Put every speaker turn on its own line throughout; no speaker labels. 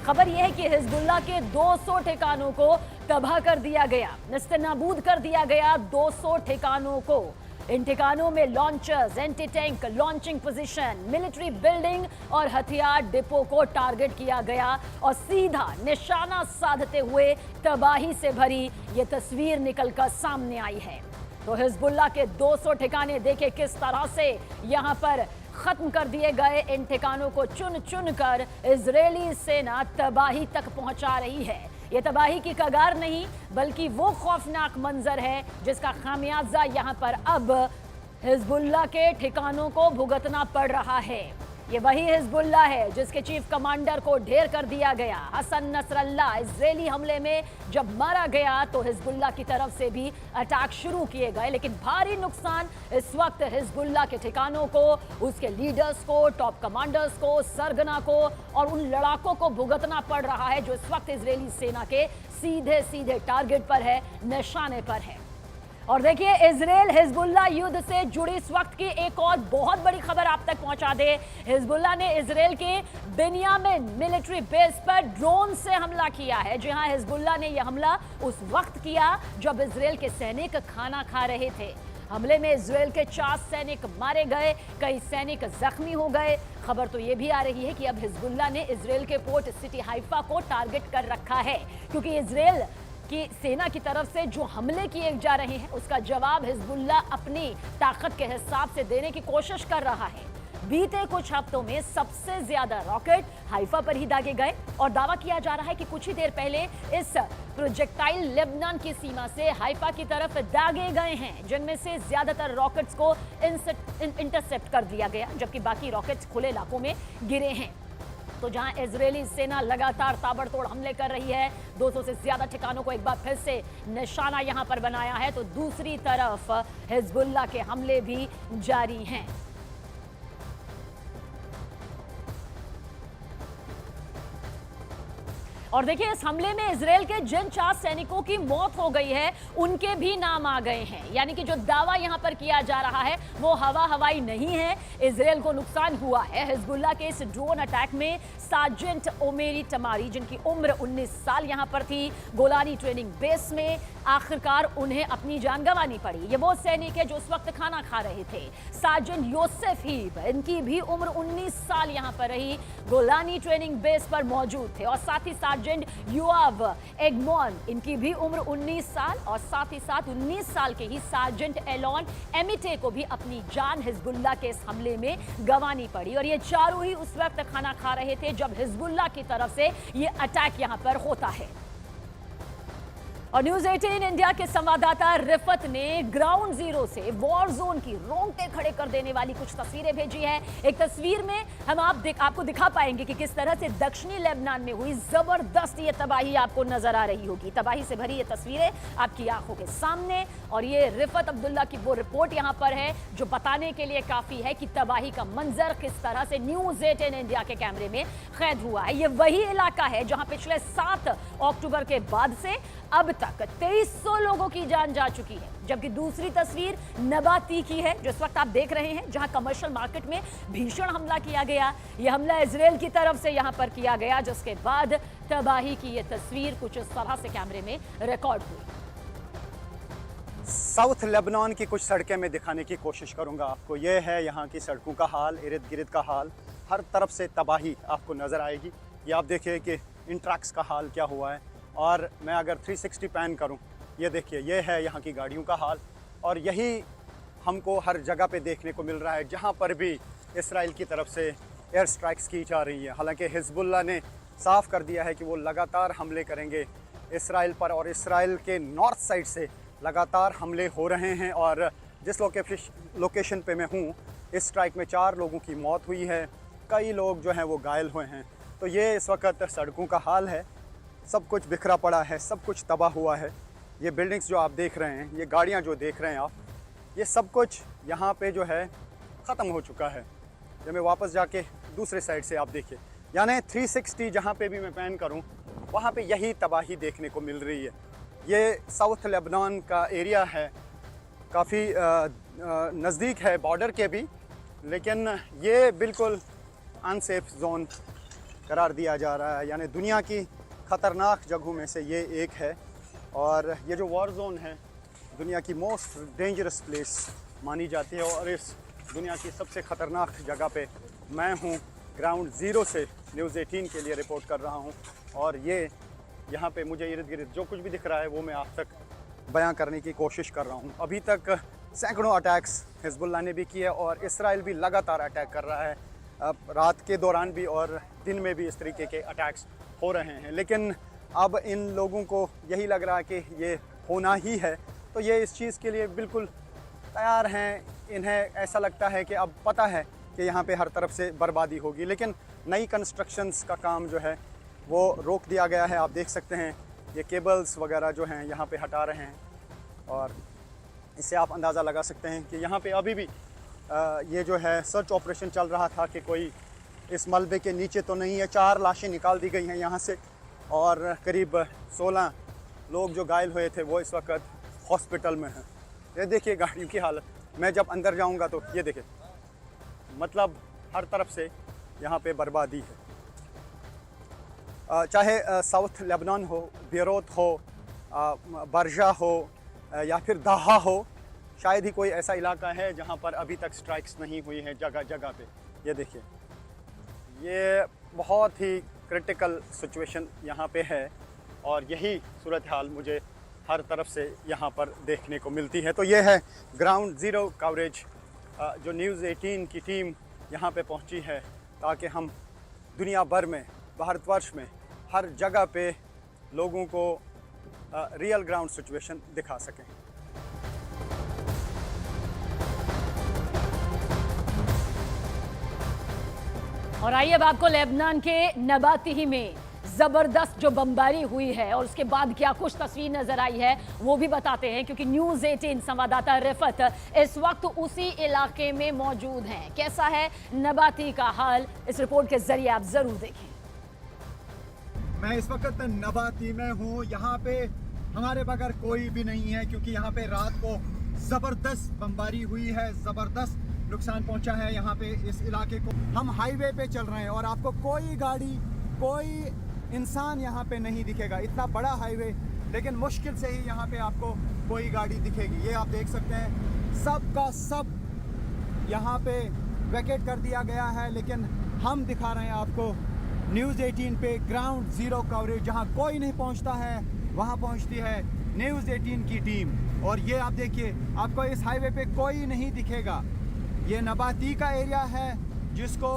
खबर यह है कि हिजबुल्लाह के 200 ठिकानों को तबाह कर दिया गया, नस्ते-नाबूद कर दिया गया 200 ठिकानों को। इन ठिकानों में launchers, anti tank launching position, military building और हथियार डिपो को टारगेट किया गया और सीधा निशाना साधते हुए तबाही से भरी ये तस्वीर निकलकर सामने आई है। तो हिजबुल्लाह के 200 ठिकाने देखे किस तरह से यहां पर खत्म कर दिए गए। इन ठिकानों को चुन चुन कर इजरायली सेना तबाही तक पहुंचा रही है। ये तबाही की कगार नहीं बल्कि वो खौफनाक मंजर है जिसका खामियाजा यहां पर अब हिजबुल्लाह के ठिकानों को भुगतना पड़ रहा है। ये वही हिजबुल्लाह है जिसके चीफ कमांडर को ढेर कर दिया गया। हसन नसरल्लाह इजरायली हमले में जब मारा गया तो हिजबुल्लाह की तरफ से भी अटैक शुरू किए गए, लेकिन भारी नुकसान इस वक्त हिजबुल्लाह के ठिकानों को, उसके लीडर्स को, टॉप कमांडर्स को, सरगना को और उन लड़ाकों को भुगतना पड़ रहा है जो इस वक्त इजरायली सेना के सीधे सीधे टारगेट पर है, निशाने पर है। और देखिए, इजराइल हिजबुल्लाह युद्ध से जुड़ी इस वक्त की एक और बहुत बड़ी खबर आप तक पहुंचा दे। हिजबुल्लाह ने इजराइल के बिन्यामिन मिलिट्री बेस पर ड्रोन से हमला किया है। जी हां, हिजबुल्लाह ने यह हमला उस वक्त किया जब इजराइल के सैनिक खाना खा रहे थे। हमले में इजराइल के 4 सैनिक मारे गए, कई सैनिक जख्मी हो गए। खबर तो यह भी आ रही है कि अब हिजबुल्लाह ने इजराइल के पोर्ट सिटी हाइफा को टारगेट कर रखा है, क्योंकि इजराइल कि सेना की तरफ से जो हमले किए जा रहे हैं उसका जवाब हिजबुल्लाह अपनी ताकत के हिसाब से देने की कोशिश कर रहा है। बीते कुछ हफ्तों में सबसे ज्यादा रॉकेट हाइफा पर ही दागे गए और दावा किया जा रहा है कि कुछ ही देर पहले इस प्रोजेक्टाइल लेबनान की सीमा से हाइफा की तरफ दागे गए हैं, जिनमें से ज्यादातर रॉकेट्स को इंटरसेप्ट कर दिया गया, जबकि बाकी रॉकेट्स खुले इलाकों में गिरे हैं। तो जहां इजरायली सेना लगातार ताबड़तोड़ हमले कर रही है, 200 से ज्यादा ठिकानों को एक बार फिर से निशाना यहां पर बनाया है, तो दूसरी तरफ हिजबुल्लाह के हमले भी जारी हैं। और देखिए, इस हमले में इजराइल के जिन 4 सैनिकों की मौत हो गई है उनके भी नाम आ गए हैं, यानी कि जो दावा यहां पर किया जा रहा है वो हवाई नहीं है। इजराइल को नुकसान हुआ है हिजबुल्लाह के इस ड्रोन अटैक में। सार्जेंट ओमेरी तमारी, जिनकी उम्र 19 साल यहां पर थी, गोलानी ट्रेनिंग बेस में आखिरकार उन्हें अपनी जान गंवानी पड़ी। ये वो सैनिक है जो उस वक्त खाना खा रहे थे। सार्जेंट योसेफ हीब, इनकी भी उम्र 19 साल यहां पर रही, गोलानी ट्रेनिंग बेस पर मौजूद थे। और साथ ही सार्जेंट युआव एगमोन, इनकी भी उम्र 19 साल और साथ ही साथ 19 साल के ही सार्जेंट एलॉन एमिटे को भी अपनी जान हिजबुल्लाह के इस हमले में गंवानी पड़ी। और ये चारों ही उस वक्त खाना खा रहे थे जब हिजबुल्लाह की तरफ से ये अटैक यहां पर होता है। और न्यूज 18 इंडिया के संवाददाता रिफत ने ग्राउंड जीरो से वॉर जोन की रोंगटे खड़े कर देने वाली कुछ तस्वीरें भेजी है। एक तस्वीर में हम आपको दिखा पाएंगे कि किस तरह से दक्षिणी लेबनान में हुई जबरदस्त ये तबाही आपको नजर आ रही होगी। तबाही से भरी ये तस्वीरें आपकी आंखों के सामने, और ये रिफत अब्दुल्ला की वो रिपोर्ट यहाँ पर है जो बताने के लिए काफी है कि तबाही का मंजर किस तरह से न्यूज 18 इंडिया के कैमरे में कैद हुआ है। ये वही इलाका है जहां पिछले 7 अक्टूबर के बाद से अब तक 2300 लोगों की जान जा चुकी है। जबकि दूसरी तस्वीर नबाती की है जो इस वक्त आप देख रहे हैं, जहां कमर्शियल मार्केट में भीषण हमला किया गया। यह हमला इजराइल की तरफ से यहां पर किया गया, जिसके बाद तबाही की यह तस्वीर कुछ इस तरह से कैमरे में रिकॉर्ड हुई।
साउथ लेबनान की कुछ सड़कें मैं दिखाने की कोशिश करूंगा आपको। यह है यहाँ की सड़कों का हाल, इर्द गिर्द का हाल, हर तरफ से तबाही आपको नज़र आएगी। ये आप देखिए कि इन ट्रक्स का हाल क्या हुआ है। और मैं अगर 360 पैन करूं, ये देखिए, ये है यहाँ की गाड़ियों का हाल। और यही हमको हर जगह पे देखने को मिल रहा है जहाँ पर भी इसराइल की तरफ से एयर स्ट्राइक्स की जा रही है। हालांकि हिजबुल्लाह ने साफ़ कर दिया है कि वो लगातार हमले करेंगे इसराइल पर, और इसराइल के नॉर्थ साइड से लगातार हमले हो रहे हैं। और जिस लोकेशन पे मैं हूँ, इस स्ट्राइक में 4 लोगों की मौत हुई है, कई लोग जो हैं वो घायल हुए हैं। तो ये इस वक्त सड़कों का हाल है, सब कुछ बिखरा पड़ा है, सब कुछ तबाह हुआ है। ये बिल्डिंग्स जो आप देख रहे हैं, ये गाड़ियाँ जो देख रहे हैं आप, ये सब कुछ यहाँ पे जो है ख़त्म हो चुका है। जब मैं वापस जाके दूसरे साइड से आप देखिए, यानी 360 जहाँ पे भी मैं पैन करूँ वहाँ पे यही तबाही देखने को मिल रही है। ये साउथ लेबनान का एरिया है, काफ़ी नज़दीक है बॉर्डर के भी, लेकिन ये बिल्कुल अनसेफ जोन करार दिया जा रहा है, यानी दुनिया की ख़तरनाक जगहों में से ये एक है। और ये जो वॉर जोन है दुनिया की मोस्ट डेंजरस प्लेस मानी जाती है, और इस दुनिया की सबसे ख़तरनाक जगह पे मैं हूँ। ग्राउंड ज़ीरो से न्यूज़ 18 के लिए रिपोर्ट कर रहा हूँ, और ये यहाँ पे मुझे इर्द गिर्द जो कुछ भी दिख रहा है वो मैं आप तक बयां करने की कोशिश कर रहा हूँ। अभी तक सैकड़ों अटैक्स हिजबुल्लाह ने भी किए और इसराइल भी लगातार अटैक कर रहा है। अब रात के दौरान भी और दिन में भी इस तरीके के अटैक्स हो रहे हैं, लेकिन अब इन लोगों को यही लग रहा है कि ये होना ही है, तो ये इस चीज़ के लिए बिल्कुल तैयार हैं। इन्हें ऐसा लगता है कि अब पता है कि यहाँ पे हर तरफ से बर्बादी होगी, लेकिन नई कंस्ट्रक्शंस का काम जो है वो रोक दिया गया है। आप देख सकते हैं ये केबल्स वगैरह जो हैं यहाँ पे हटा रहे हैं, और इससे आप अंदाज़ा लगा सकते हैं कि यहाँ पे अभी भी ये जो है सर्च ऑपरेशन चल रहा था कि कोई इस मलबे के नीचे तो नहीं है। 4 लाशें निकाल दी गई हैं यहाँ से, और करीब 16 लोग जो घायल हुए थे वो इस वक्त हॉस्पिटल में हैं। ये देखिए गाड़ियों की हालत, मैं जब अंदर जाऊँगा तो ये देखिए, मतलब हर तरफ से यहाँ पे बर्बादी है। चाहे साउथ लेबनान हो, बेरूत हो, बर्जा हो या फिर दाहा हो, शायद ही कोई ऐसा इलाका है जहाँ पर अभी तक स्ट्राइक्स नहीं हुई हैं जगह जगह पे। ये देखिए, ये बहुत ही क्रिटिकल सिचुएशन यहाँ पे है, और यही सूरत हाल मुझे हर तरफ से यहाँ पर देखने को मिलती है। तो ये है ग्राउंड ज़ीरो कवरेज जो न्यूज़ 18 की टीम यहाँ पे पहुँची है, ताकि हम दुनिया भर में, भारतवर्ष में हर जगह पे लोगों को रियल ग्राउंड सिचुएशन दिखा सकें।
और आइए अब आपको लेबनान के नबाती में जबरदस्त जो बमबारी हुई है और उसके बाद क्या कुछ तस्वीर नजर आई है वो भी बताते हैं, क्योंकि न्यूज़ 18 संवाददाता रिफत इस वक्त उसी इलाके में मौजूद हैं। कैसा है नबाती का हाल, इस रिपोर्ट के जरिए आप जरूर देखें।
मैं इस वक्त नबाती में हूँ। यहाँ पे हमारे बगैर कोई भी नहीं है, क्योंकि यहाँ पे रात को ज़बरदस्त बमबारी हुई है, ज़बरदस्त नुकसान पहुँचा है यहाँ पे इस इलाके को। हम हाईवे पे चल रहे हैं और आपको कोई गाड़ी, कोई इंसान यहाँ पे नहीं दिखेगा। इतना बड़ा हाईवे, लेकिन मुश्किल से ही यहाँ पे आपको कोई गाड़ी दिखेगी। ये आप देख सकते हैं, सब का सब यहाँ पे वैकेट कर दिया गया है, लेकिन हम दिखा रहे हैं आपको न्यूज़ 18 पे ग्राउंड ज़ीरो कवरेज। जहाँ कोई नहीं पहुँचता है वहाँ पहुँचती है न्यूज़ 18 की टीम। और ये आप देखिए, आपको इस हाईवे पे कोई नहीं दिखेगा। ये नबाती का एरिया है जिसको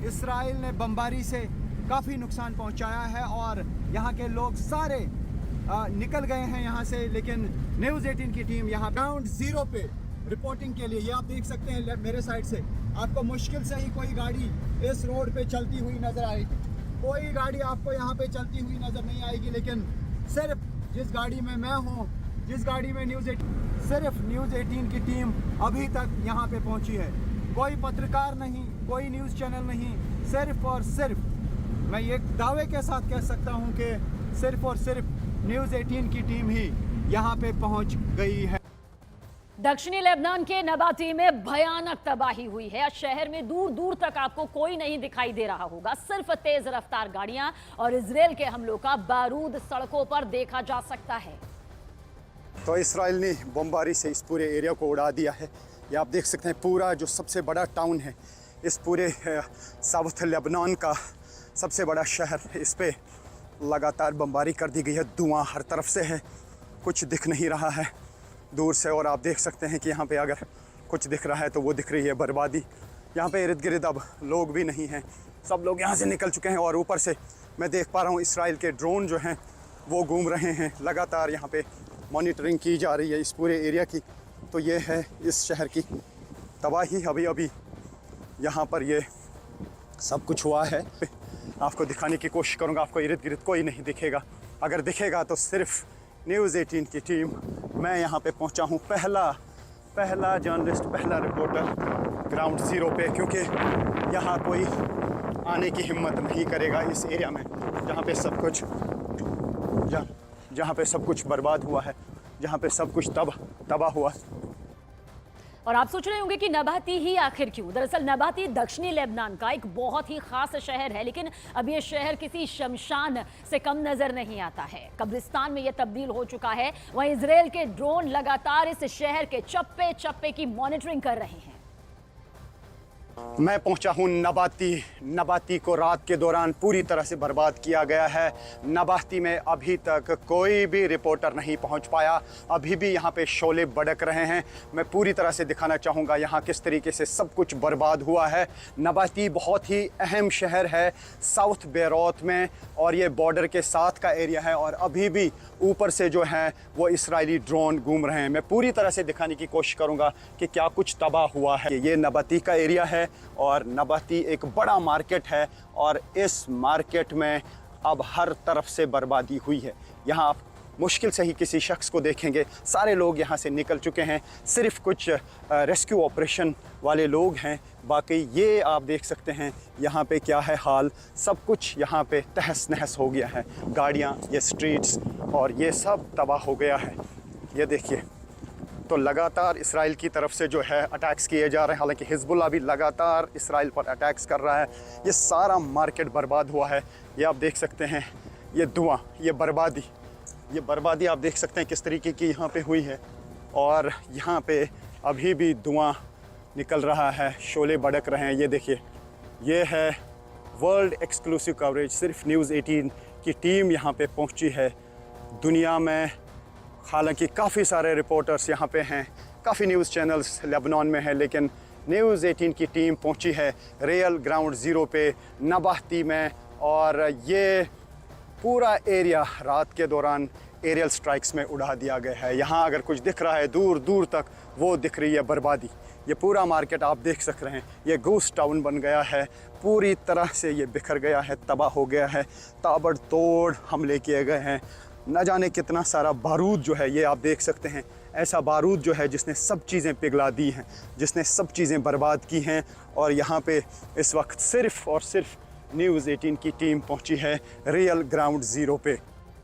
इसराइल ने बमबारी से काफ़ी नुकसान पहुंचाया है, और यहाँ के लोग सारे निकल गए हैं यहाँ से। लेकिन न्यूज़ 18 की टीम यहाँ ग्राउंड ज़ीरो पे रिपोर्टिंग के लिए, ये आप देख सकते हैं मेरे साइड से, आपको मुश्किल से ही कोई गाड़ी इस रोड पे चलती हुई नज़र आएगी। कोई गाड़ी आपको यहाँ पे चलती हुई नज़र नहीं आएगी, लेकिन सिर्फ जिस गाड़ी में मैं हूँ, जिस गाड़ी में सिर्फ न्यूज़ 18 की टीम अभी तक यहाँ पे पहुँची है। कोई पत्रकार नहीं, कोई न्यूज़ चैनल नहीं, सिर्फ और सिर्फ मैं ये दावे के साथ कह सकता हूँ कि सिर्फ और सिर्फ न्यूज़ 18 की टीम ही यहाँ पे पहुँच गई है।
दक्षिणी लेबनान के नबाती में भयानक तबाही हुई है। शहर में दूर दूर तक आपको कोई नहीं दिखाई दे रहा होगा, सिर्फ तेज रफ्तार गाड़ियां और इजराइल के हमलों का बारूद सड़कों पर देखा जा सकता है।
तो इसराइल ने बमबारी से इस पूरे एरिया को उड़ा दिया है। ये आप देख सकते हैं, पूरा जो सबसे बड़ा टाउन है इस पूरे साउथ लेबनान का सबसे बड़ा शहर, इस पे लगातार बमबारी कर दी गई है। धुआं हर तरफ से है, कुछ दिख नहीं रहा है दूर से। और आप देख सकते हैं कि यहाँ पे अगर कुछ दिख रहा है तो वो दिख रही है बर्बादी। यहाँ पे इर्द गिर्द अब लोग भी नहीं हैं, सब लोग यहाँ से निकल चुके हैं। और ऊपर से मैं देख पा रहा हूँ इसराइल के ड्रोन जो हैं वो घूम रहे हैं। लगातार यहाँ पे मॉनिटरिंग की जा रही है इस पूरे एरिया की। तो ये है इस शहर की तबाही। अभी अभी यहाँ पर ये सब कुछ हुआ है, आपको दिखाने की कोशिश करूँगा। आपको इर्द गिर्द कोई नहीं दिखेगा, अगर दिखेगा तो सिर्फ न्यूज़ 18 की टीम। मैं यहाँ पे पहुँचा हूँ, पहला जर्नलिस्ट, पहला रिपोर्टर ग्राउंड ज़ीरो पे, क्योंकि यहाँ कोई आने की हिम्मत नहीं करेगा इस एरिया में जहाँ पे सब कुछ बर्बाद हुआ है, जहाँ पे सब कुछ तबाह हुआ।
और आप सोच रहे होंगे कि नबाती ही आखिर क्यों? दरअसल नबाती दक्षिणी लेबनान का एक बहुत ही खास शहर है, लेकिन अब ये शहर किसी शमशान से कम नजर नहीं आता है। कब्रिस्तान में ये तब्दील हो चुका है। वहीं इजराइल के ड्रोन लगातार इस शहर के चप्पे चप्पे की मॉनिटरिंग कर रहे हैं।
मैं पहुंचा हूं नबाती। नबाती को रात के दौरान पूरी तरह से बर्बाद किया गया है। नबाती में अभी तक कोई भी रिपोर्टर नहीं पहुंच पाया। अभी भी यहां पे शोले भड़क रहे हैं। मैं पूरी तरह से दिखाना चाहूँगा यहां किस तरीके से सब कुछ बर्बाद हुआ है। नबाती बहुत ही अहम शहर है साउथ बेरूत में, और ये बॉर्डर के साथ का एरिया है, और अभी भी ऊपर से जो है वो इसराइली ड्रोन घूम रहे हैं। मैं पूरी तरह से दिखाने की कोशिश करूँगा कि क्या कुछ तबाह हुआ है। ये नबाती का एरिया है, और नबाती एक बड़ा मार्केट है, और इस मार्केट में अब हर तरफ से बर्बादी हुई है। यहाँ आप मुश्किल से ही किसी शख्स को देखेंगे। सारे लोग यहाँ से निकल चुके हैं। सिर्फ कुछ रेस्क्यू ऑपरेशन वाले लोग हैं। बाकी ये आप देख सकते हैं यहाँ पे क्या है हाल। सब कुछ यहाँ पे तहस नहस हो गया है। गाड़ियाँ, ये स्ट्रीट्स और ये सब तबाह हो गया है। ये देखिए, तो लगातार इसराइल की तरफ से जो है अटैक्स किए जा रहे हैं। हालांकि हिजबुल्लाह भी लगातार इसराइल पर अटैक्स कर रहा है। ये सारा मार्केट बर्बाद हुआ है। ये आप देख सकते हैं, ये धुआं, ये बर्बादी आप देख सकते हैं किस तरीके की यहाँ पे हुई है। और यहाँ पे अभी भी धुआं निकल रहा है, शोले भड़क रहे हैं। ये देखिए, ये है वर्ल्ड एक्सक्लूसिव कवरेज। सिर्फ न्यूज़ 18 की टीम यहाँ पे पहुँची है। दुनिया में हालांकि काफ़ी सारे रिपोर्टर्स यहाँ पे हैं, काफ़ी न्यूज़ चैनल्स लेबनान में हैं, लेकिन न्यूज़ 18 की टीम पहुँची है रियल ग्राउंड ज़ीरो पे नबाती में। और ये पूरा एरिया रात के दौरान एरियल स्ट्राइक्स में उड़ा दिया गया है। यहाँ अगर कुछ दिख रहा है दूर दूर तक, वो दिख रही है बर्बादी। ये पूरा मार्केट आप देख सक रहे हैं, ये गोस्ट टाउन बन गया है। पूरी तरह से ये बिखर गया है, तबाह हो गया है। ताबड़तोड़ हमले किए गए हैं। न जाने कितना सारा बारूद जो है, ये आप देख सकते हैं, ऐसा बारूद जो है जिसने सब चीज़ें पिघला दी हैं, जिसने सब चीज़ें बर्बाद की हैं। और यहाँ पे इस वक्त सिर्फ़ और सिर्फ न्यूज़ 18 की टीम पहुँची है रियल ग्राउंड ज़ीरो पे।